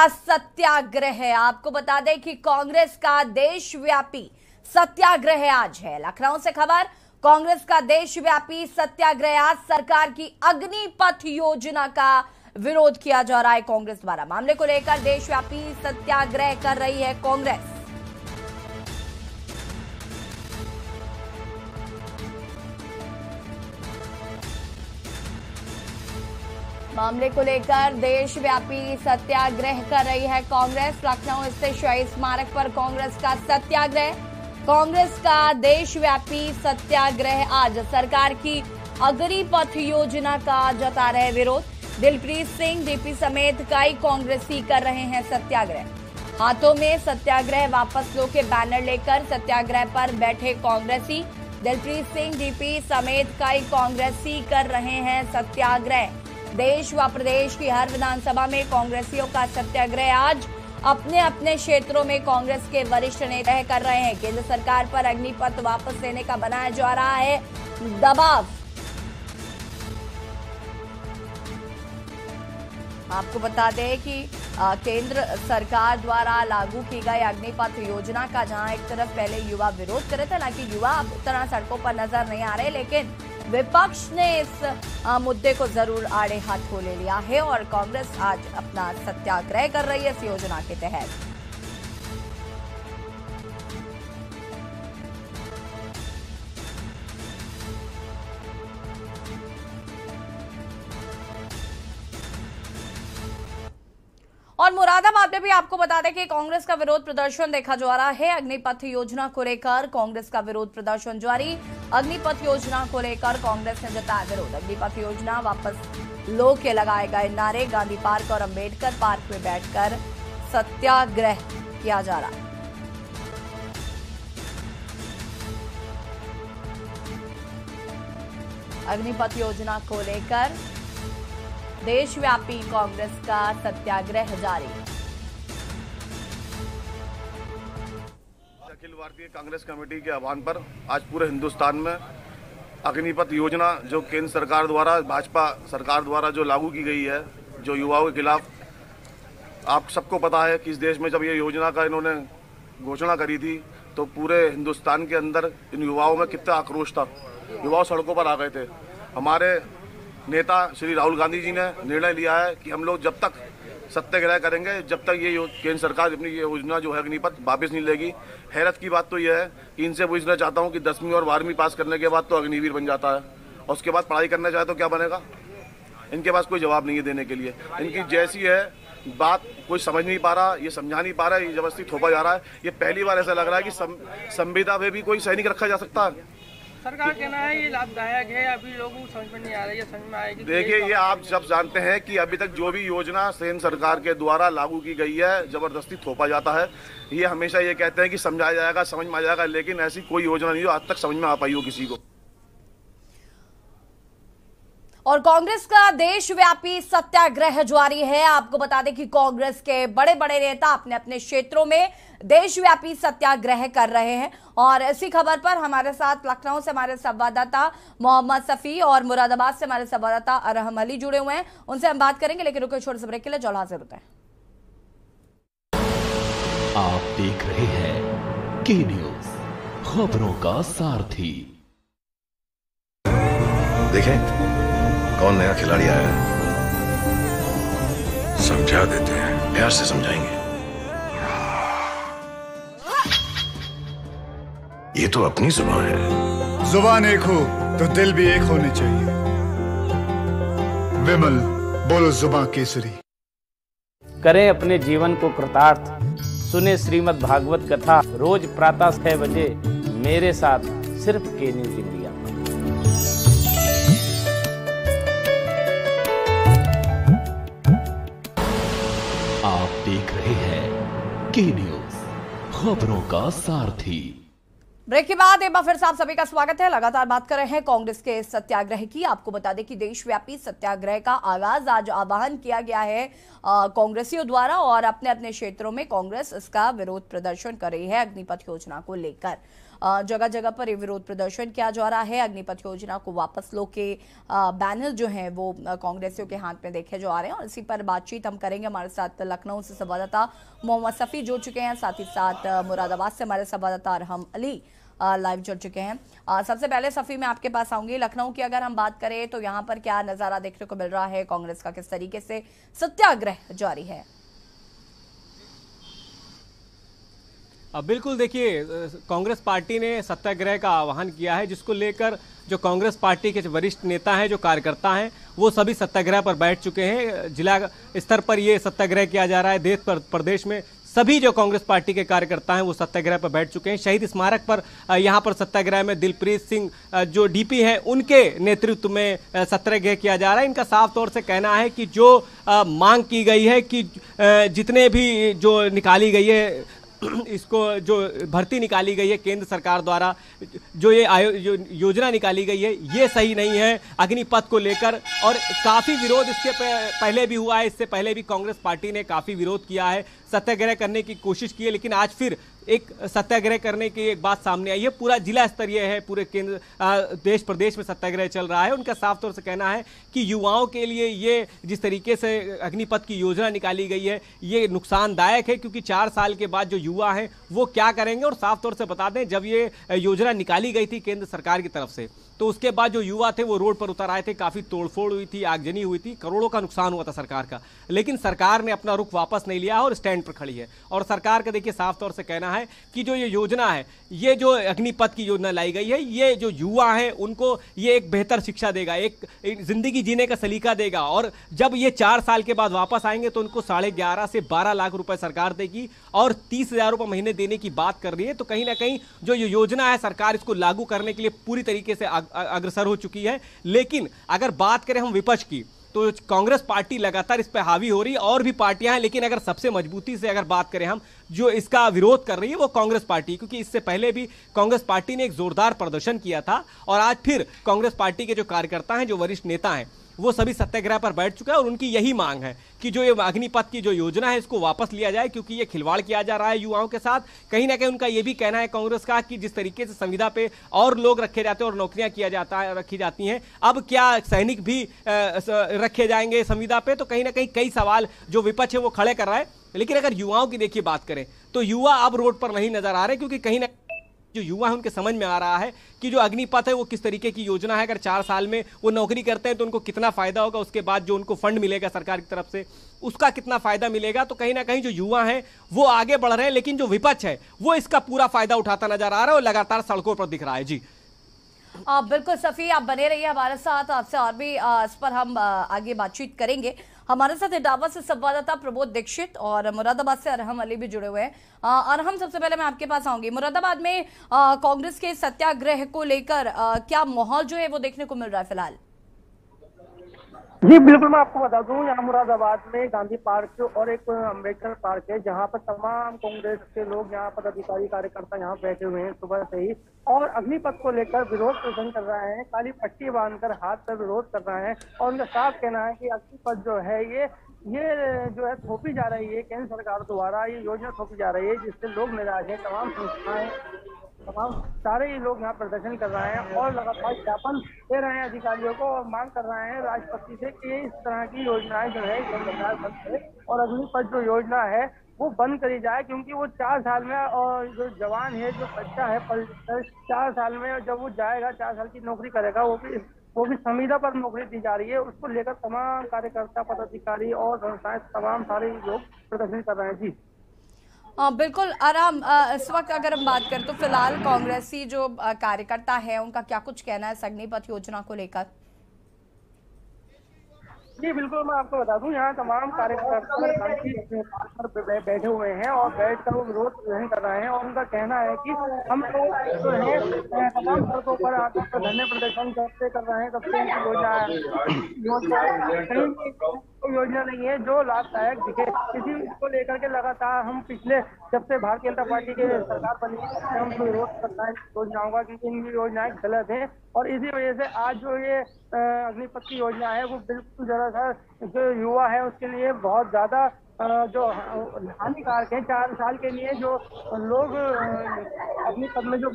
सत्याग्रह है। आपको बता दें कि कांग्रेस का देशव्यापी सत्याग्रह आज है। लखनऊ से खबर, कांग्रेस का देशव्यापी सत्याग्रह आज सरकार की अग्निपथ योजना का विरोध किया जा रहा है कांग्रेस द्वारा। मामले को लेकर देशव्यापी सत्याग्रह कर रही है कांग्रेस। मामले को लेकर देशव्यापी सत्याग्रह कर रही है कांग्रेस। लखनऊ स्थित शहीद स्मारक पर कांग्रेस का सत्याग्रह। कांग्रेस का देशव्यापी सत्याग्रह आज सरकार की अग्निपथ योजना का जता रहे विरोध। दिलप्रीत सिंह डीपी समेत कई कांग्रेसी कर रहे हैं सत्याग्रह। हाथों में सत्याग्रह वापस लो के बैनर लेकर सत्याग्रह पर बैठे कांग्रेसी। दिलप्रीत सिंह डीपी समेत कई कांग्रेसी कर रहे हैं सत्याग्रह। देश व प्रदेश की हर विधानसभा में कांग्रेसियों का सत्याग्रह आज अपने अपने क्षेत्रों में कांग्रेस के वरिष्ठ नेता कर रहे हैं। केंद्र सरकार पर अग्निपथ वापस लेने का बनाया जा रहा है दबाव। आपको बता दें कि केंद्र सरकार द्वारा लागू की गई अग्निपथ योजना का जहां एक तरफ पहले युवा विरोध कर रहे थे, हालांकि युवा अब उतना सड़कों पर नजर नहीं आ रहे, लेकिन विपक्ष ने इस मुद्दे को जरूर आड़े हाथों ले लिया है और कांग्रेस आज अपना सत्याग्रह कर रही है इस योजना के तहत। और मुरादाबाद में भी आपको बता दें कि कांग्रेस का विरोध प्रदर्शन देखा जा रहा है। अग्निपथ योजना को लेकर कांग्रेस का विरोध प्रदर्शन जारी। अग्निपथ योजना को लेकर कांग्रेस ने जताया विरोध। अग्निपथ योजना वापस लो के लगाए गए नारे। गांधी पार्क और अंबेडकर पार्क में बैठकर सत्याग्रह किया जा रहा है। अग्निपथ योजना को लेकर देशव्यापी कांग्रेस का सत्याग्रह जारी। अखिल भारतीय कांग्रेस कमेटी के आह्वान पर आज पूरे हिंदुस्तान में अग्निपथ योजना जो केंद्र सरकार द्वारा, भाजपा सरकार द्वारा जो लागू की गई है, जो युवाओं के खिलाफ, आप सबको पता है कि इस देश में जब ये योजना का इन्होंने घोषणा करी थी तो पूरे हिंदुस्तान के अंदर इन युवाओं में कितना आक्रोश था। युवा सड़कों पर आ गए थे। हमारे नेता श्री राहुल गांधी जी ने निर्णय लिया है कि हम लोग जब तक सत्याग्रह करेंगे, जब तक ये केंद्र सरकार अपनी ये योजना जो है अग्निपथ वापस नहीं लेगी। हैरत की बात तो यह है कि इनसे पूछना चाहता हूँ कि 10वीं और 12वीं पास करने के बाद तो अग्निवीर बन जाता है और उसके बाद पढ़ाई करना चाहे तो क्या बनेगा। इनके पास कोई जवाब नहीं है देने के लिए। इनकी जैसी है बात कोई समझ नहीं पा रहा, ये समझा नहीं पा रहा है, ये जबरदस्ती थोपा जा रहा है। ये पहली बार ऐसा लग रहा है कि संविदा में भी कोई सैनिक रखा जा सकता है। सरकार कहना है ये लाभदायक है, अभी लोगों को समझ में नहीं आ रहा है, ये समझ में आएगी। देखिए, ये आप सब जानते हैं कि अभी तक जो भी योजना केंद्र सरकार के द्वारा लागू की गई है जबरदस्ती थोपा जाता है। ये हमेशा ये कहते हैं कि समझाया जाएगा, समझ में आ जाएगा, लेकिन ऐसी कोई योजना नहीं जो आज तक समझ में आ पाई हो किसी को। और कांग्रेस का देशव्यापी सत्याग्रह जारी है। आपको बता दें कि कांग्रेस के बड़े बड़े नेता अपने अपने क्षेत्रों में देशव्यापी सत्याग्रह कर रहे हैं। और इसी खबर पर हमारे साथ लखनऊ से हमारे संवाददाता मोहम्मद सफी और मुरादाबाद से हमारे संवाददाता अरहम अली जुड़े हुए हैं। उनसे हम बात करेंगे, लेकिन रुके छोटे से ब्रेक के लिए जौल हाजिर होते हैं। आप देख रहे हैं के न्यूज, खबरों का सारथी। देखें कौन नया खिलाड़ी आया है, समझा देते हैं, प्यार से समझाएंगे। ये तो अपनी जुबान है। जुबान एक हो तो दिल भी एक होने चाहिए। विमल बोलो जुबान केसरी। करें अपने जीवन को कृतार्थ, सुने श्रीमद् भागवत कथा रोज प्रातः 6 बजे मेरे साथ सिर्फ के न्यूज इंडिया। आप देख रहे हैं के न्यूज, खबरों का सारथी। ब्रेक के बाद एक बार फिर से आप सभी का स्वागत है। लगातार बात कर रहे हैं कांग्रेस के सत्याग्रह की। आपको बता दें कि देशव्यापी सत्याग्रह का आगाज आज आह्वान किया गया है कांग्रेसियों द्वारा और अपने अपने क्षेत्रों में कांग्रेस इसका विरोध प्रदर्शन कर रही है अग्निपथ योजना को लेकर। जगह जगह पर ये विरोध प्रदर्शन किया जा रहा है। अग्निपथ योजना को वापस लो के बैनर जो है वो कांग्रेसियों के हाथ में देखे जा रहे हैं और इसी पर बातचीत हम करेंगे। हमारे साथ लखनऊ से संवाददाता मोहम्मद सफी जुड़ चुके हैं, साथ ही साथ मुरादाबाद से हमारे संवाददाता अरहम अली लाइव जुड़ चुके हैं। सबसे पहले सफी मैं आपके पास आऊंगी। लखनऊ की अगर हम बात करें तो यहाँ पर क्या नजारा देखने को मिल रहा है, कांग्रेस का किस तरीके से सत्याग्रह जारी है? बिल्कुल, देखिए कांग्रेस पार्टी ने सत्याग्रह का आह्वान किया है, जिसको लेकर जो कांग्रेस पार्टी के वरिष्ठ नेता हैं, जो कार्यकर्ता हैं, वो सभी सत्याग्रह पर बैठ चुके हैं। जिला स्तर पर ये सत्याग्रह किया जा रहा है। देश प्रदेश में सभी जो कांग्रेस पार्टी के कार्यकर्ता हैं वो सत्याग्रह पर बैठ चुके हैं। शहीद स्मारक पर यहाँ पर सत्याग्रह में दिलप्रीत सिंह जो डीपी हैं उनके नेतृत्व में सत्याग्रह किया जा रहा है। इनका साफ तौर से कहना है कि जो मांग की गई है कि जितने भी जो निकाली गई है इसको जो भर्ती निकाली गई है केंद्र सरकार द्वारा, जो ये जो योजना निकाली गई है ये सही नहीं है अग्निपथ को लेकर। और काफ़ी विरोध इसके पहले भी हुआ है। इससे पहले भी कांग्रेस पार्टी ने काफ़ी विरोध किया है, सत्याग्रह करने की कोशिश की है, लेकिन आज फिर एक सत्याग्रह करने की एक बात सामने आई है। पूरा जिला स्तरीय है, पूरे केंद्र देश प्रदेश में सत्याग्रह चल रहा है। उनका साफ तौर से कहना है कि युवाओं के लिए ये जिस तरीके से अग्निपथ की योजना निकाली गई है ये नुकसानदायक है, क्योंकि 4 साल के बाद जो युवा हैं वो क्या करेंगे। और साफ तौर से बता दें, जब ये योजना निकाली गई थी केंद्र सरकार की तरफ से तो उसके बाद जो युवा थे वो रोड पर उतर आए थे, काफ़ी तोड़फोड़ हुई थी, आगजनी हुई थी, करोड़ों का नुकसान हुआ था सरकार का। लेकिन सरकार ने अपना रुख वापस नहीं लिया और स्टैंड पर खड़ी है। और सरकार का देखिए साफ तौर से कहना है कि जो ये योजना है, ये जो अग्निपथ की योजना लाई गई है, ये जो युवा हैं उनको ये एक बेहतर शिक्षा देगा, एक जिंदगी जीने का सलीका देगा। और जब ये 4 साल के बाद वापस आएंगे तो उनको 11.5 से 12 लाख रुपए सरकार देगी और 30,000 रुपये महीने देने की बात कर रही है। तो कहीं ना कहीं जो ये योजना है सरकार इसको लागू करने के लिए पूरी तरीके से अग्रसर हो चुकी है। लेकिन अगर बात करें हम विपक्ष की तो कांग्रेस पार्टी लगातार इस पर हावी हो रही है, और भी पार्टियां हैं, लेकिन अगर सबसे मजबूती से अगर बात करें हम जो इसका विरोध कर रही है वो कांग्रेस पार्टी, क्योंकि इससे पहले भी कांग्रेस पार्टी ने एक जोरदार प्रदर्शन किया था और आज फिर कांग्रेस पार्टी के जो कार्यकर्ता हैं, जो वरिष्ठ नेता हैं, वो सभी सत्याग्रह पर बैठ चुके हैं। और उनकी यही मांग है कि जो ये अग्निपथ की जो योजना है इसको वापस लिया जाए, क्योंकि ये खिलवाड़ किया जा रहा है युवाओं के साथ। कहीं ना कहीं उनका ये भी कहना है कांग्रेस का कि जिस तरीके से संविदा पे और लोग रखे जाते हैं और नौकरियां रखी जाती हैं, अब क्या सैनिक भी रखे जाएंगे संविदा पे। तो कहीं ना कहीं कई सवाल जो विपक्ष है वो खड़े कर रहा है। लेकिन अगर युवाओं की देखिए बात करें तो युवा अब रोड पर नहीं नजर आ रहे, क्योंकि कहीं ना जो युवा है उनके समझ में आ रहा है कि जो अग्निपथ है वो किस तरीके की योजना है। अगर 4 साल में वो नौकरी करते हैं तो उनको कितना फायदा होगा, उसके बाद जो उनको फंड मिलेगा सरकार की तरफ से उसका कितना फायदा मिलेगा। तो कहीं ना कहीं जो युवा हैं वो आगे बढ़ रहे हैं, लेकिन जो विपक्ष है वो इसका पूरा फायदा उठाता नजर आ रहा है और लगातार सड़कों पर दिख रहा है। जी बिल्कुल सफी, आप बने रहिए हमारे साथ, आपसे और भी इस पर हम आगे बातचीत करेंगे। हमारे साथ इटावा से संवाददाता प्रबोध दीक्षित और मुरादाबाद से अरहम अली भी जुड़े हुए हैं। अरहम, सबसे पहले मैं आपके पास आऊंगी। मुरादाबाद में कांग्रेस के सत्याग्रह को लेकर क्या माहौल जो है वो देखने को मिल रहा है फिलहाल? जी बिल्कुल, मैं आपको बता दूं, यहाँ मुरादाबाद में गांधी पार्क और एक अम्बेडकर पार्क है, जहाँ पर तमाम कांग्रेस के लोग, यहाँ पर अधिकारी कार्यकर्ता यहाँ बैठे हुए हैं सुबह से ही, और अग्निपथ को लेकर विरोध प्रदर्शन कर रहे हैं। काली पट्टी बांधकर हाथ पर विरोध कर रहे हैं और उनका साफ कहना है कि अग्निपथ जो है ये जो है थोपी जा रही है केंद्र सरकार द्वारा, ये योजना थोपी जा रही है, जिससे लोग निराश हैं। तमाम संस्थाएं, तमाम सारे ही लोग यहाँ प्रदर्शन कर रहे हैं और लगातार ज्ञापन दे रहे हैं अधिकारियों को और मांग कर रहे हैं राष्ट्रपति से कि इस तरह की योजनाएं जो है बंद करे और अग्निपथ जो योजना है वो बंद करी जाए, क्योंकि वो 4 साल में, और जो जवान है, जो बच्चा है 4 साल में जब वो जाएगा, 4 साल की नौकरी करेगा, वो भी संविदा पर नौकरी दी जा रही है। उसको लेकर तमाम कार्यकर्ता, पदाधिकारी और संस्थाएं, तमाम सारे लोग प्रदर्शन कर रहे हैं। जी बिल्कुल आराम, इस वक्त अगर हम बात करें तो फिलहाल कांग्रेसी जो कार्यकर्ता है उनका क्या कुछ कहना है अग्निपथ योजना को लेकर? जी बिल्कुल, मैं आपको बता दूं, यहाँ तमाम कार्यकर्ता बैठे हुए हैं और बैठकर वो विरोध प्रदर्शन कर रहे हैं और उनका कहना है कि हम लोग जो है तमाम सड़कों पर आकर धरने प्रदर्शन कर रहे हैं। सबसे योजना नहीं है जो लाभदायक दिखे, इसी को लेकर के लगातार हम पिछले जब से भारतीय जनता पार्टी की सरकार बनी है हम विरोध करना है योजनाओं का, क्योंकि इनकी योजनाएं गलत है। और इसी वजह से आज जो ये अग्निपथ की योजना है वो बिल्कुल जरा सा जो युवा है उसके लिए बहुत ज्यादा जो हानिकारक है। 4 साल के लिए जो लोग अपनी पद में जो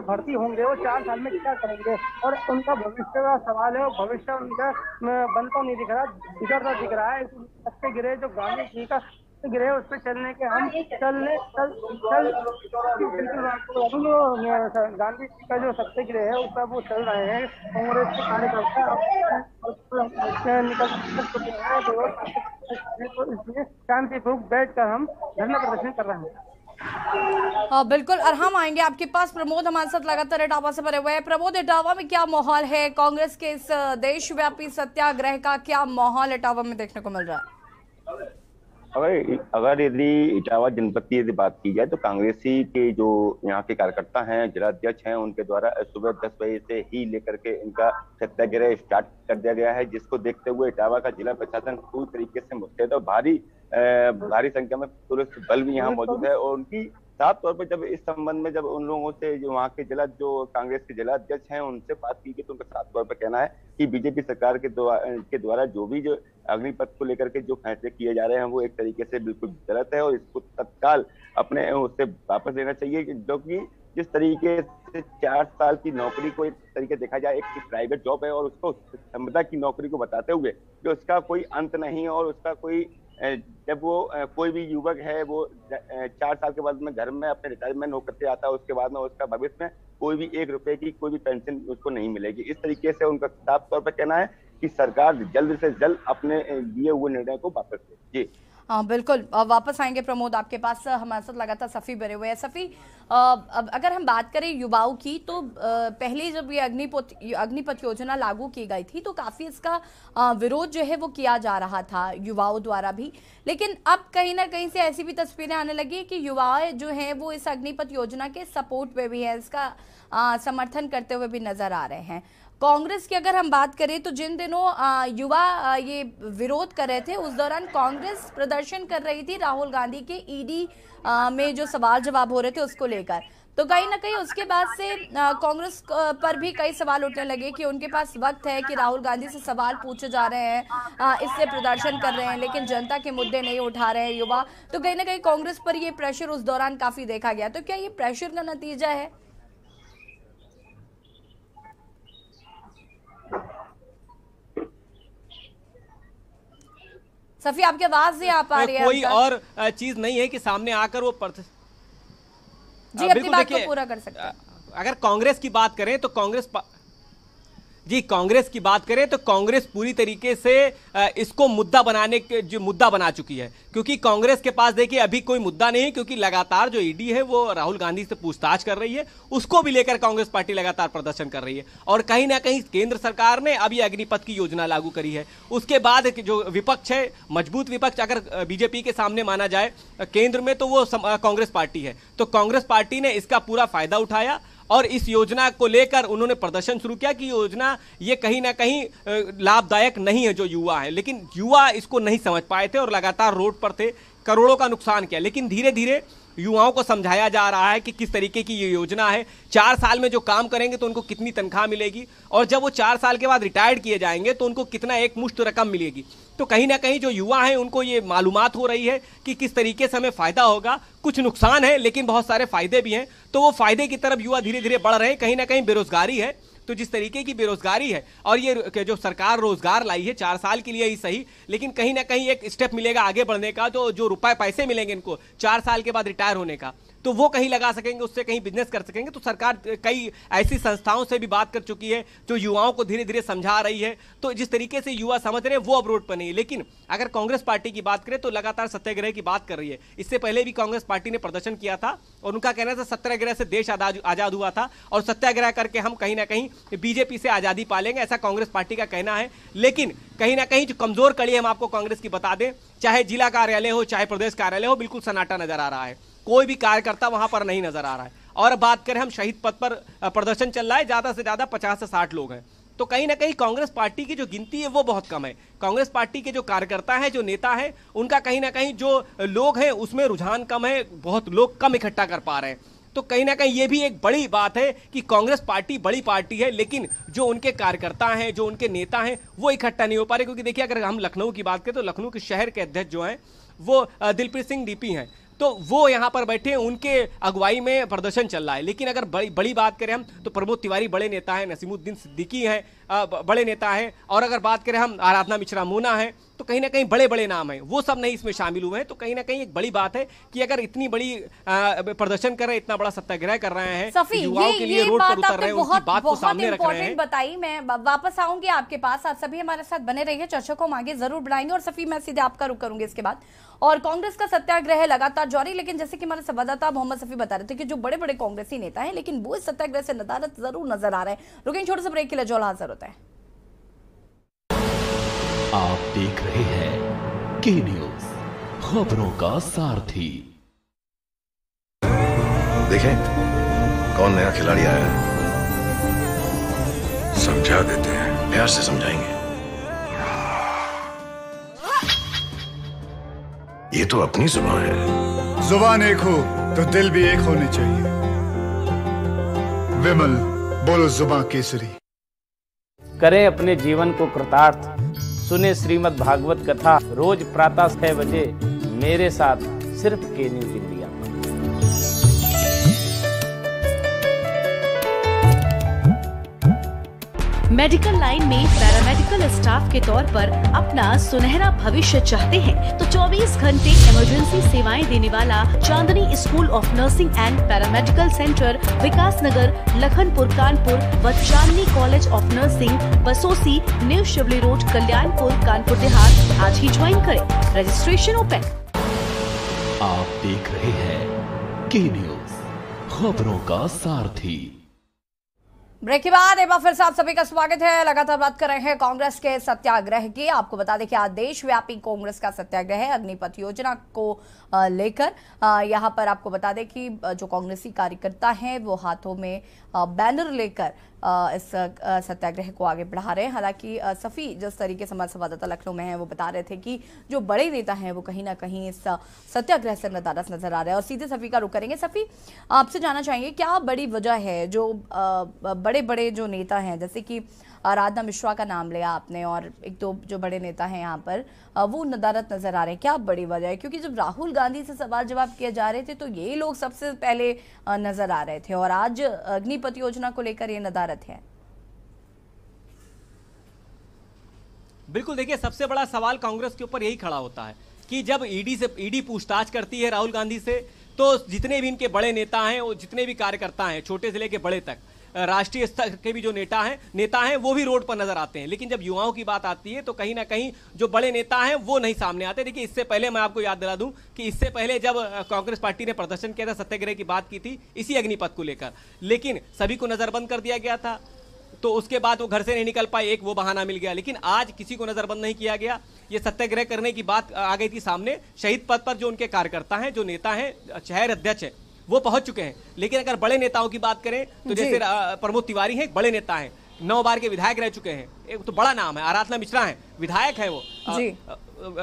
भर्ती होंगे वो 4 साल में क्या करेंगे, और उनका भविष्य का सवाल है। और भविष्य उनका बनता नहीं दिख रहा, बिगड़ता दिख रहा है। सबसे गिरे जो गांधी जी का गिरे उस पर चलने के हम गांधी जी का जो सत्य गिरे है उस पर वो चल रहे हैं। कांग्रेस के कार्यकर्ता निकल चुके हैं, तो इसलिए शांतिपूर्वक बैठकर हम धरना प्रदर्शन कर रहे हैं। बिल्कुल, और हम आएंगे आपके पास। प्रमोद हमारे साथ लगातार इटावा से बने हुए हैं। प्रमोद, इटावा में क्या माहौल है? कांग्रेस के इस देशव्यापी सत्याग्रह का क्या माहौल इटावा में देखने को मिल रहा है? अगर यदि इटावा जनपद की यदि बात की जाए तो कांग्रेसी के जो यहाँ के कार्यकर्ता हैं, जिलाध्यक्ष हैं, उनके द्वारा सुबह 10 बजे से ही लेकर के इनका सत्याग्रह स्टार्ट कर दिया गया है, जिसको देखते हुए इटावा का जिला प्रशासन पूरी तरीके से मुस्तैद और भारी संख्या में पुलिस बल भी यहाँ मौजूद है। और उनकी साफ तौर पर जब इस संबंध में जब उन लोगों से जो वहाँ के जो कांग्रेस के जिलाध्यक्ष हैं उनसे बात की गई तो उनका साफ तौर पर कहना है कि बीजेपी सरकार के द्वारा जो भी जो अग्निपथ को लेकर के जो फैसले किए जा रहे हैं वो एक तरीके से बिल्कुल गलत है और इसको तत्काल अपने उससे वापस लेना चाहिए। जो कि जिस तरीके से 4 साल की नौकरी को एक तरीके देखा जाए एक प्राइवेट जॉब है और उसको संविदा की नौकरी को बताते हुए जो उसका कोई अंत नहीं और उसका कोई जब वो कोई भी युवक है वो 4 साल के बाद में घर में अपने रिटायरमेंट होकर के आता है, उसके बाद में उसका भविष्य में कोई भी 1 रुपए की कोई भी पेंशन उसको नहीं मिलेगी। इस तरीके से उनका साफ तौर पर कहना है कि सरकार जल्द से जल्द अपने लिए हुए निर्णय को वापस ले। जी हाँ बिल्कुल, वापस आएंगे प्रमोद आपके पास। हमारे साथ लगातार सफ़ी बने हुए हैं। सफ़ी, अब अगर हम बात करें युवाओं की तो पहले जब ये अग्निपथ योजना लागू की गई थी तो काफ़ी इसका विरोध जो है वो किया जा रहा था युवाओं द्वारा भी, लेकिन अब कहीं ना कहीं से ऐसी भी तस्वीरें आने लगी कि युवा जो हैं वो इस अग्निपथ योजना के सपोर्ट पे भी है, इसका समर्थन करते हुए भी नजर आ रहे हैं। कांग्रेस की अगर हम बात करें तो जिन दिनों युवा ये विरोध कर रहे थे उस दौरान कांग्रेस प्रदर्शन कर रही थी राहुल गांधी के ईडी में जो सवाल जवाब हो रहे थे उसको लेकर, तो कहीं ना कहीं उसके बाद से कांग्रेस पर भी कई सवाल उठने लगे कि उनके पास वक्त है कि राहुल गांधी से सवाल पूछे जा रहे हैं, इससे प्रदर्शन कर रहे हैं लेकिन जनता के मुद्दे नहीं उठा रहे हैं युवा, तो कहीं ना कहीं कांग्रेस पर ये प्रेशर उस दौरान काफी देखा गया। तो क्या ये प्रेशर का नतीजा है? सफी, आपकी आवाज नहीं आ पा रही है। कोई और चीज नहीं है कि सामने आकर वो जी अपनी बात को पूरा कर सकते हैं। अगर कांग्रेस की बात करें तो कांग्रेस की बात करें तो कांग्रेस पूरी तरीके से इसको मुद्दा बनाने के जो मुद्दा बना चुकी है, क्योंकि कांग्रेस के पास देखिए अभी कोई मुद्दा नहीं है, क्योंकि लगातार जो ईडी है वो राहुल गांधी से पूछताछ कर रही है, उसको भी लेकर कांग्रेस पार्टी लगातार प्रदर्शन कर रही है। और कहीं ना कहीं केंद्र सरकार ने अभी अग्निपथ की योजना लागू करी है, उसके बाद जो विपक्ष है, मजबूत विपक्ष अगर बीजेपी के सामने माना जाए केंद्र में तो वो कांग्रेस पार्टी है, तो कांग्रेस पार्टी ने इसका पूरा फायदा उठाया और इस योजना को लेकर उन्होंने प्रदर्शन शुरू किया कि योजना ये कहीं ना कहीं लाभदायक नहीं है जो युवा है, लेकिन युवा इसको नहीं समझ पाए थे और लगातार रोड पर थे, करोड़ों का नुकसान किया। लेकिन धीरे धीरे युवाओं को समझाया जा रहा है कि किस तरीके की ये योजना है, 4 साल में जो काम करेंगे तो उनको कितनी तनख्वाह मिलेगी और जब वो 4 साल के बाद रिटायर्ड किए जाएंगे तो उनको कितना एक मुश्त रकम मिलेगी। तो कहीं ना कहीं जो युवा हैं उनको ये मालूमात हो रही है कि किस तरीके से हमें फायदा होगा, कुछ नुकसान है लेकिन बहुत सारे फायदे भी हैं, तो वो फायदे की तरफ युवा धीरे धीरे बढ़ रहे हैं। कहीं ना कहीं बेरोजगारी है, तो जिस तरीके की बेरोजगारी है और ये जो सरकार रोजगार लाई है 4 साल के लिए ही सही, लेकिन कहीं ना कहीं एक स्टेप मिलेगा आगे बढ़ने का, तो जो रुपए पैसे मिलेंगे इनको 4 साल के बाद रिटायर होने का, तो वो कहीं लगा सकेंगे, उससे कहीं बिजनेस कर सकेंगे। तो सरकार कई ऐसी संस्थाओं से भी बात कर चुकी है जो युवाओं को धीरे धीरे समझा रही है, तो जिस तरीके से युवा समझ रहे हैं वो अब रोड पर नहीं है। लेकिन अगर कांग्रेस पार्टी की बात करें तो लगातार सत्याग्रह की बात कर रही है। इससे पहले भी कांग्रेस पार्टी ने प्रदर्शन किया था और उनका कहना था सत्याग्रह से देश आजाद हुआ था और सत्याग्रह करके हम कहीं ना कहीं बीजेपी से आजादी पालेंगे, ऐसा कांग्रेस पार्टी का कहना है। लेकिन कहीं ना कहीं जो कमजोर कड़ी हम आपको कांग्रेस की बता दें, चाहे जिला कार्यालय हो चाहे प्रदेश कार्यालय हो, बिल्कुल सन्नाटा नजर आ रहा है, कोई भी कार्यकर्ता वहां पर नहीं नजर आ रहा है। और बात करें हम शहीद पथ पर प्रदर्शन चल रहा है, ज्यादा से ज्यादा 50 से 60 लोग हैं, तो कहीं ना कहीं कांग्रेस पार्टी की जो गिनती है वो बहुत कम है। कांग्रेस पार्टी के जो कार्यकर्ता हैं, जो नेता हैं, उनका कहीं ना कहीं जो लोग हैं उसमें रुझान कम है, बहुत लोग कम इकट्ठा कर पा रहे हैं। तो कहीं ना कहीं ये भी एक बड़ी बात है कि कांग्रेस पार्टी बड़ी पार्टी है, लेकिन जो उनके कार्यकर्ता हैं, जो उनके नेता हैं, वो इकट्ठा नहीं हो पा रहे। क्योंकि देखिए, अगर हम लखनऊ की बात करें तो लखनऊ के शहर के अध्यक्ष जो हैं वो दिलप्रीत सिंह डीपी हैं, तो वो यहाँ पर बैठे हैं, उनके अगुवाई में प्रदर्शन चल रहा है। लेकिन अगर बड़ी बात करें हम तो प्रमोद तिवारी बड़े नेता हैं, नसीमुद्दीन सिद्दीकी हैं बड़े नेता हैं, और अगर बात करें हम आराधना मिश्रा मोना है, तो कहीं ना कहीं बड़े बड़े नाम हैं, वो सब नहीं इसमें शामिल हुए हैं। तो कहीं ना कहीं एक बड़ी बात है कि अगर इतनी बड़ी प्रदर्शन कर रहे हैं, इतना बड़ा सत्याग्रह कर रहे हैं, युवाओं के लिए रोड पर उतर रहे हैं, उनकी बात को सामने रख रहे हैं। बताई, मैं वापस आऊंगी आपके पास, आप सभी हमारे साथ बने रहिए, चर्चा को हम आगे जरूर बढ़ाएंगे। और सफी, मैं सीधे आपका रुख करूंगी इसके बाद। और कांग्रेस का सत्याग्रह लगातार जारी, लेकिन जैसे कि हमारे संवाददाता मोहम्मद सफी बता रहे थे कि जो बड़े बड़े कांग्रेसी नेता हैं, लेकिन वो इस सत्याग्रह से नदारद जरूर नजर आ रहे हैं। रुकें छोटे से ब्रेक के लिए, जो हाजिर होता है। आप देख रहे हैं के न्यूज, खबरों का सारथी। देखें कौन नया खिलाड़ी आया है, समझा देते हैं, प्यार से समझाएंगे। ये तो अपनी जुबान है। जुबान एक हो तो दिल भी एक होने चाहिए। विमल, बोलो जुबान केसरी। करें अपने जीवन को कृतार्थ, सुने श्रीमद् भागवत कथा रोज प्रातः 6 बजे मेरे साथ सिर्फ के न्यूज इंडिया। मेडिकल लाइन में पैरामेडिकल स्टाफ के तौर पर अपना सुनहरा भविष्य चाहते हैं तो 24 घंटे इमरजेंसी सेवाएं देने वाला Chandni school of nursing and paramedical centre, Vikas Nagar, Lakhanpur Kanpur व Chandni college of nursing, Basosi, new Shivli road, Kalyanpur, Kanpur Dehat. आज ही ज्वाइन करें, रजिस्ट्रेशन ओपन। आप देख रहे हैं के न्यूज, खबरों का सारथी। ब्रेक के बाद एक बार फिर से आप सभी का स्वागत है। लगातार बात कर रहे हैं कांग्रेस के सत्याग्रह की। आपको बता दें कि आज देशव्यापी कांग्रेस का सत्याग्रह है अग्निपथ योजना को लेकर। यहां पर आपको बता दें कि जो कांग्रेसी कार्यकर्ता हैं वो हाथों में बैनर लेकर इस सत्याग्रह को आगे बढ़ा रहे हैं। हालांकि सफी, जिस तरीके से हमारे संवाददाता लखनऊ में हैं, वो बता रहे थे कि जो बड़े नेता हैं वो कहीं ना कहीं इस सत्याग्रह से नदारद नजर आ रहे हैं। और सीधे सफी का रुख करेंगे। सफी, आपसे जानना चाहेंगे क्या बड़ी वजह है जो बड़े बड़े जो नेता हैं, जैसे कि आराधना मिश्रा का नाम लिया आपने, और एक दो जो बड़े नेता हैं यहाँ पर वो नदारद नजर आ रहे हैं, क्या बड़ी वजह है? क्योंकि जब राहुल गांधी से सवाल जवाब किए जा रहे थे तो ये लोग सबसे पहले नजर आ रहे थे, और आज अग्निपथ योजना को लेकर ये नदारद है। बिल्कुल, देखिए, सबसे बड़ा सवाल कांग्रेस के ऊपर यही खड़ा होता है कि जब ईडी पूछताछ करती है राहुल गांधी से, तो जितने भी इनके बड़े नेता हैं, वो जितने भी कार्यकर्ता हैं, छोटे से लेके बड़े तक, राष्ट्रीय स्तर के भी जो नेता हैं वो भी रोड पर नजर आते हैं। लेकिन जब युवाओं की बात आती है तो कहीं ना कहीं जो बड़े नेता हैं वो नहीं सामने आते। देखिए, इससे पहले मैं आपको याद दिला दूं कि इससे पहले जब कांग्रेस पार्टी ने प्रदर्शन किया था, सत्याग्रह की बात की थी इसी अग्निपथ को लेकर, लेकिन सभी को नजरबंद कर दिया गया था। तो उसके बाद वो घर से नहीं निकल पाए, एक वो बहाना मिल गया। लेकिन आज किसी को नजरबंद नहीं किया गया, ये सत्याग्रह करने की बात आ गई थी सामने। शहीद पथ पर जो उनके कार्यकर्ता हैं, जो नेता हैं, शहर अध्यक्ष है, वो पहुंच चुके हैं। लेकिन अगर बड़े नेताओं की बात करें तो जैसे प्रमोद तिवारी हैं, बड़े नेता हैं, 9 बार के विधायक रह चुके हैं, एक तो बड़ा नाम है। आराधना मिश्रा हैं, विधायक हैं, वो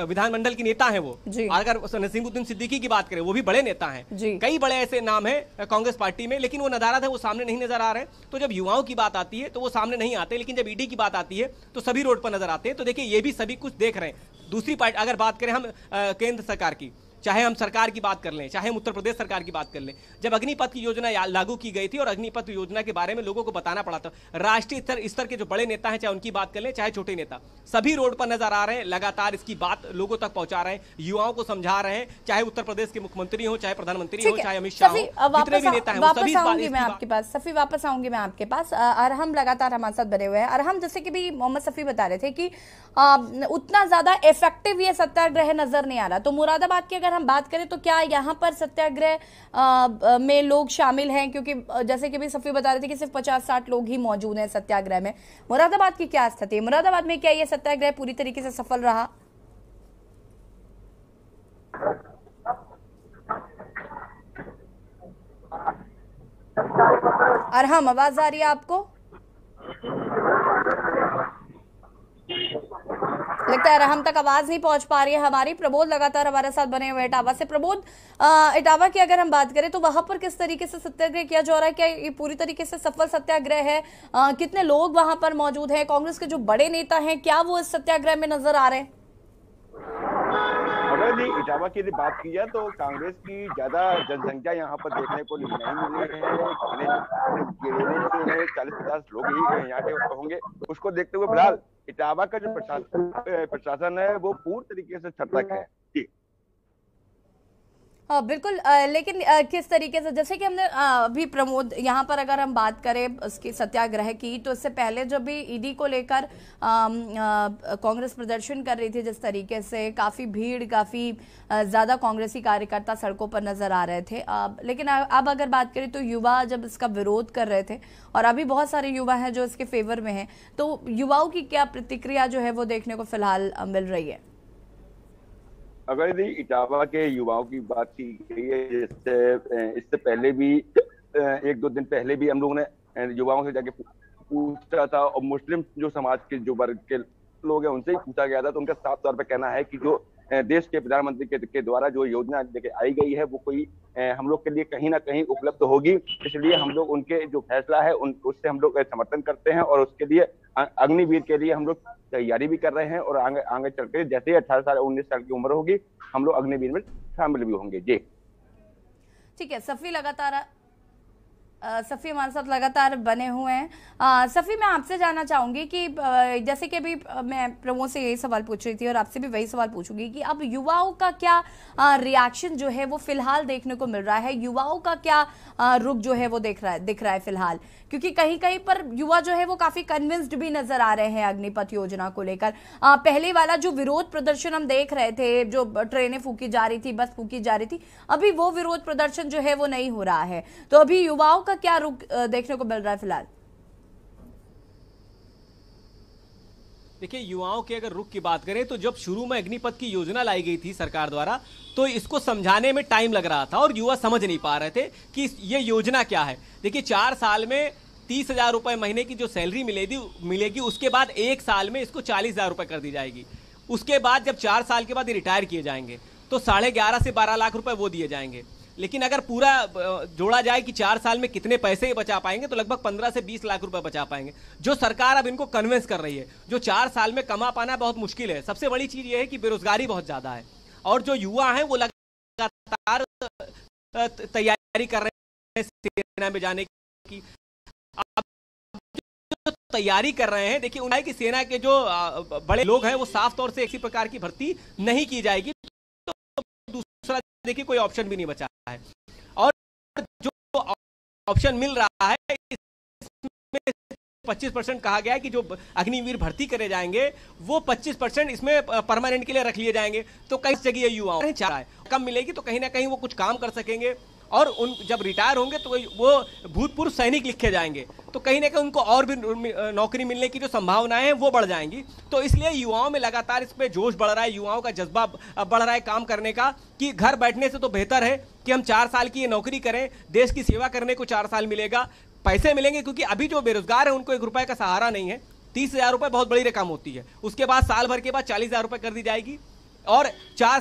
विधानमंडल की नेता हैं वो। अगर नसीमुद्दीन सिद्दीकी की बात करें, वो भी बड़े नेता हैं। कई बड़े ऐसे नाम हैं कांग्रेस पार्टी में, लेकिन वो नदारद है, वो सामने नहीं नजर आ रहे हैं। तो जब युवाओं की बात आती है तो वो सामने नहीं आते, लेकिन जब ईडी की बात आती है तो सभी रोड पर नजर आते हैं। तो देखिए, ये भी सभी कुछ देख रहे हैं। दूसरी पार्टी अगर बात करें हम केंद्र सरकार की, चाहे हम सरकार की बात कर लें, चाहे हम उत्तर प्रदेश सरकार की बात कर लें, जब अग्निपथ की योजना लागू की गई थी और अग्निपथ योजना के बारे में लोगों को बताना पड़ा था, राष्ट्रीय स्तर के जो बड़े नेता हैं, चाहे उनकी बात कर लें, चाहे छोटे नेता, सभी रोड पर नजर आ रहे हैं, लगातार इसकी बात लोगों तक पहुंचा रहे हैं, युवाओं को समझा रहे हैं, चाहे उत्तर प्रदेश के मुख्यमंत्री हो, चाहे प्रधानमंत्री हो, चाहे अमित शाह हो, जितने भी नेता हैं, वापस आऊंगी मैं आपके पास। सफी, वापस आऊंगी मैं आपके पास। अरहम लगातार हमारे साथ बने हुए हैं। अरहम, जैसे कि भी मोहम्मद सफी बता रहे थे कि उतना ज्यादा इफेक्टिव ये सत्याग्रह नजर नहीं आ रहा। तो मुरादाबाद की अगर हम बात करें तो क्या यहाँ पर सत्याग्रह में लोग शामिल हैं? क्योंकि जैसे कि भी सफी बता रहे थे कि सिर्फ 50-60 लोग ही मौजूद हैं सत्याग्रह में। मुरादाबाद की क्या स्थिति है? मुरादाबाद में क्या ये सत्याग्रह पूरी तरीके से सफल रहा? अरहम, आवाज आ रही है आपको? लगता हम तक आवाज नहीं पहुंच पा रही है हमारी। प्रबोध लगातार हमारे साथ बने हुए इटावा से। प्रबोध, इटावा की अगर हम बात करें तो वहां पर किस तरीके से सत्याग्रह किया जा रहा है? क्या ये पूरी तरीके से सफल सत्याग्रह है? कितने लोग वहां पर मौजूद हैं? कांग्रेस के जो बड़े नेता हैं, क्या वो इस सत्याग्रह में नजर आ रहे हैं? अगर इटावा की बात की जाए तो कांग्रेस की ज्यादा जनसंख्या यहाँ पर देखने को नहीं मिल रही है। 40-50 लोग ही यहाँ के होंगे। उसको देखते हुए फिलहाल इटावा का जो प्रशासन है वो पूरी तरीके से सतर्क है। बिल्कुल, लेकिन किस तरीके से, जैसे कि हमने अभी प्रमोद यहाँ पर अगर हम बात करें उसकी सत्याग्रह की, तो इससे पहले जब भी ईडी को लेकर कांग्रेस प्रदर्शन कर रही थी, जिस तरीके से काफ़ी भीड़, काफ़ी ज़्यादा कांग्रेसी कार्यकर्ता सड़कों पर नजर आ रहे थे। लेकिन अब अगर बात करें तो युवा जब इसका विरोध कर रहे थे, और अभी बहुत सारे युवा हैं जो इसके फेवर में हैं, तो युवाओं की क्या प्रतिक्रिया जो है वो देखने को फिलहाल मिल रही है? अगर यदि इटावा के युवाओं की बात की गई है, इससे पहले भी 1-2 दिन पहले भी हम लोगों ने युवाओं से जाके पूछा था, और मुस्लिम जो समाज के जो वर्ग के लोग हैं उनसे ही पूछा गया था, तो उनका साफ तौर पे कहना है कि जो देश के प्रधानमंत्री के द्वारा जो योजना लेके आई गई है वो कोई हम लोग के लिए कहीं ना कहीं उपलब्ध होगी, इसलिए हम लोग उनके जो फैसला है उससे हम लोग समर्थन करते हैं, और उसके लिए अग्निवीर के लिए हम लोग तैयारी भी कर रहे हैं, और आगे चल के जैसे ही 18 साल 19 साल की उम्र होगी हम लोग अग्निवीर में शामिल भी होंगे। जी ठीक है। सफ़ी हमारे साथ लगातार बने हुए हैं। सफ़ी, मैं आपसे जानना चाहूंगी कि जैसे कि अभी मैं प्रमोद से यही सवाल पूछ रही थी और आपसे भी वही सवाल पूछूंगी कि अब युवाओं का क्या रिएक्शन जो है वो फिलहाल देखने को मिल रहा है? युवाओं का क्या रुख जो है वो दिख रहा है फिलहाल? क्योंकि कहीं कहीं पर युवा जो है वो काफी कन्विंस्ड भी नजर आ रहे हैं अग्निपथ योजना को लेकर। पहले वाला जो विरोध प्रदर्शन हम देख रहे थे, जो ट्रेनें फूकी जा रही थी, बस फूकी जा रही थी, अभी वो विरोध प्रदर्शन जो है वो नहीं हो रहा है। तो अभी युवाओं का क्या रुख देखने को मिल रहा है फिलहाल? देखिए, युवाओं के अगर रुख की बात करें तो जब शुरू में अग्निपथ की योजना लाई गई थी सरकार द्वारा, तो इसको समझाने में टाइम लग रहा था और युवा समझ नहीं पा रहे थे कि ये योजना क्या है। देखिए, 4 साल में 30,000 रुपए महीने की जो सैलरी मिलेगी, उसके बाद 1 साल में इसको 40,000 रुपए कर दी जाएगी। उसके बाद जब 4 साल के बाद रिटायर किए जाएंगे तो 11.5 से 12 लाख रुपए वो दिए जाएंगे। लेकिन अगर पूरा जोड़ा जाए कि 4 साल में कितने पैसे बचा पाएंगे, तो लगभग 15 से 20 लाख रुपए बचा पाएंगे, जो सरकार अब इनको कन्विंस कर रही है। जो 4 साल में कमा पाना बहुत मुश्किल है। सबसे बड़ी चीज ये है कि बेरोजगारी बहुत ज्यादा है, और जो युवा हैं वो लगातार तैयारी कर रहे हैं सेना में जाने की। अब जो तैयारी कर रहे हैं, देखिए उन्हें कि सेना के जो बड़े लोग हैं वो साफ तौर से किसी प्रकार की भर्ती नहीं की जाएगी, तो दूसरा देखिए कोई ऑप्शन भी नहीं बचा है। और जो ऑप्शन मिल रहा है इसमें 25% कहा गया है कि जो अग्निवीर भर्ती करे जाएंगे वो 25% इसमें परमानेंट के लिए रख लिए जाएंगे। तो कई जगह युवाओं चाह रहा है कम मिलेगी, तो कहीं ना कहीं वो कुछ काम कर सकेंगे, और उन जब रिटायर होंगे तो वो भूतपूर्व सैनिक लिखे जाएंगे, तो कहीं ना कहीं उनको और भी नौकरी मिलने की जो संभावनाएं हैं वो बढ़ जाएंगी। तो इसलिए युवाओं में लगातार इस पे जोश बढ़ रहा है, युवाओं का जज्बा बढ़ रहा है काम करने का, कि घर बैठने से तो बेहतर है कि हम 4 साल की ये नौकरी करें, देश की सेवा करने को 4 साल मिलेगा, पैसे मिलेंगे। क्योंकि अभी जो बेरोजगार है उनको 1 रुपए का सहारा नहीं है। 30,000 रुपए बहुत बड़ी रकम होती है, उसके बाद साल भर के बाद 40,000 रुपए कर दी जाएगी, और 4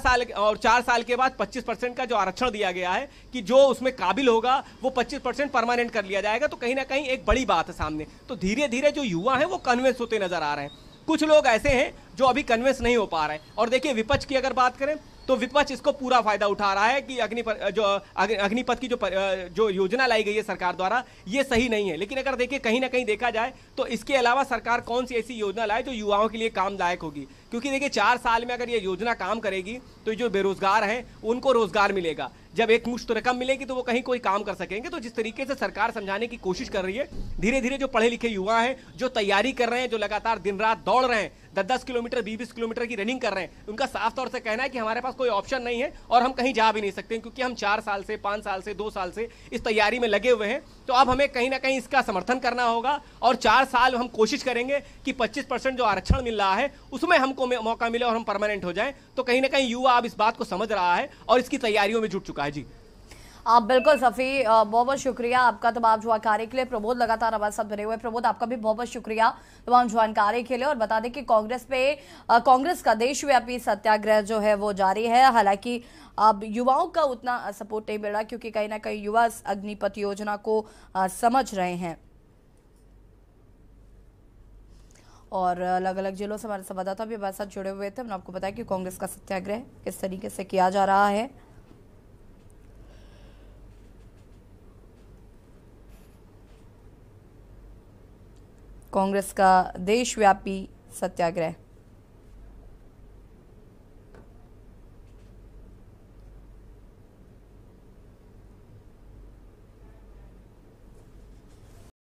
साल के बाद 25% का जो आरक्षण दिया गया है कि जो उसमें काबिल होगा वो 25% परमानेंट कर लिया जाएगा। तो कहीं ना कहीं एक बड़ी बात है सामने। तो धीरे धीरे जो युवा हैं वो कन्विंस होते नजर आ रहे हैं। कुछ लोग ऐसे हैं जो अभी कन्विंस नहीं हो पा रहे हैं। और देखिए, विपक्ष की अगर बात करें तो विपक्ष इसको पूरा फायदा उठा रहा है कि अग्निपथ की जो योजना लाई गई है सरकार द्वारा ये सही नहीं है। लेकिन अगर देखिए कहीं ना कहीं देखा जाए तो इसके अलावा सरकार कौन सी ऐसी योजना लाए जो युवाओं के लिए काम लायक होगी। क्योंकि देखिए 4 साल में अगर ये योजना काम करेगी तो जो बेरोजगार हैं उनको रोजगार मिलेगा, जब एक मुश्त रकम मिलेगी तो वो कहीं कोई काम कर सकेंगे। तो जिस तरीके से सरकार समझाने की कोशिश कर रही है, धीरे धीरे जो पढ़े लिखे युवा हैं, जो तैयारी कर रहे हैं, जो लगातार दिन रात दौड़ रहे हैं, 10-10 किलोमीटर 20-20 किलोमीटर की रनिंग कर रहे हैं, उनका साफ तौर से कहना है कि हमारे पास कोई ऑप्शन नहीं है और हम कहीं जा भी नहीं सकते, क्योंकि हम 4 साल से 5 साल से 2 साल से इस तैयारी में लगे हुए हैं। तो अब हमें कहीं ना कहीं इसका समर्थन करना होगा और 4 साल हम कोशिश करेंगे कि 25% जो आरक्षण मिल रहा है उसमें हमको मौका मिले और हम परमानेंट हो जाएं। तो कहीं ना कहीं युवा अब इस बात को समझ रहा है और इसकी तैयारियों में जुट चुका है। जी आप बिल्कुल सफ़ी, बहुत बहुत शुक्रिया आपका तमाम जानकारी के लिए। प्रमोद लगातार हमारे साथ बने हुए। प्रमोद, आपका भी बहुत बहुत शुक्रिया तमाम जानकारी के लिए। और बता दें कि कांग्रेस का देशव्यापी सत्याग्रह जो है वो जारी है। हालांकि अब युवाओं का उतना सपोर्ट नहीं मिल रहा, क्योंकि कहीं ना कहीं युवा अग्निपथ योजना को समझ रहे हैं। और अलग अलग जिलों से हमारे संवाददाता भी हमारे साथ जुड़े हुए थे। हमने आपको बताया कि कांग्रेस का सत्याग्रह किस तरीके से किया जा रहा है। कांग्रेस का देशव्यापी सत्याग्रह।